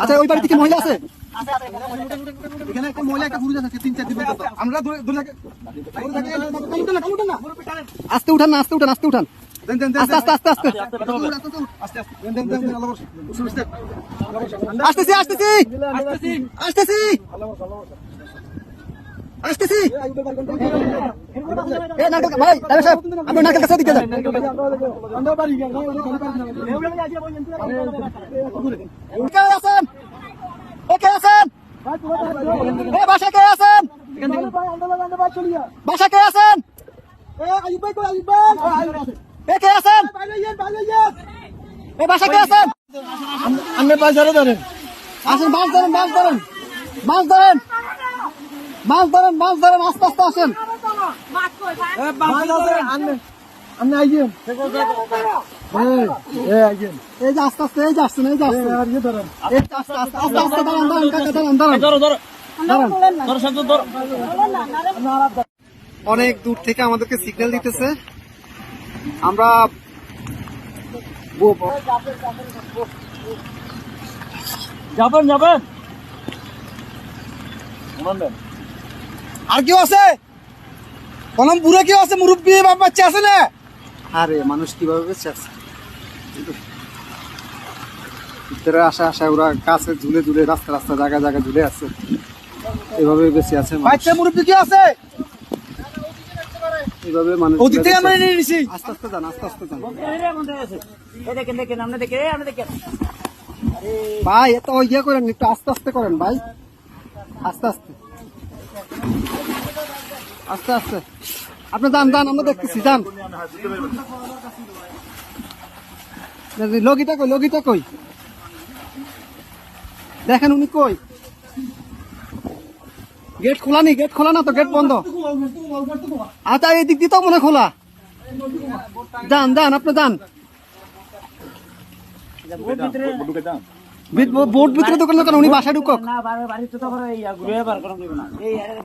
আচ্ছা ওই বাড়িতে কি মহিলা আছে? এখানে একটা মহিলা একটা পুরুষ আছে 3-4 দিন পর্যন্ত। আমরা আস্তে উঠান না, আস্তে উঠান, আস্তে উঠান, আস্তে আস্তে আস্তে আস্তে আসতেছি আসতেছি আসতেছি আসতেছি। ভাই সাহেব আপনি নারকেল কাছে দিকে যান। কে আছেন? কে আছেন? বাসায় কে আছেন? বাসায় কে আছেন? কে আছেন? বাসায় কে আছেন? আপনি বাজারে ধরেন, আসেন, মাছ ধরেন, মাছ ধরেন, মাছ ধরেন, মাছ ধরেন, মাছ ধরেন, আস্তে আস্তে আসেন। এই যে আস্তে আস্তে, এই যে আসছেন, এই যে আসছেন, আস্তে আস্তে আস্তে আস্তে দাঁড়ান, দাঁড়ান কাকা, দাঁড়ান, দাঁড়ান। অনেক দূর থেকে আমাদেরকে সিগন্যাল দিতেছে, আমরা যাবেন যাবেন। আর কেউ আছে? কলম বুড়ে কেউ আছে? মুরব্বী বাপ বাচ্চা আছে না? আরে মানুষ কিভাবে বেঁচে আছে? ভিতরে আসা আসা ওরা কাছে ঝুলে ঝুলে, রাস্তা রাস্তা জায়গা জায়গা ঝুলে আছে, এভাবে বেঁচে আছে। বাচ্চা মুরব্বী কি আছে? এইভাবে মানুষ আস্তে আস্তে যান, আস্তে আস্তে যান ভাই, এত ইয়ে করেন, একটু আস্তে আস্তে করেন ভাই, আস্তে আস্তে আস্তে আস্তে। আপনি যান যান, আমরা দেখতেছি, যান। লগিটা কই, লগিটা কই? দেখেন উনি কই? গেট খোলা নি? গেট খোলা না তো, গেট বন্ধ। আচ্ছা এই দিক দিয়ে তো মনে খোলা। যান যান, আপনি যান। বোর্ড ভিতরে দোকান, উনি বাসায় ঢুকক।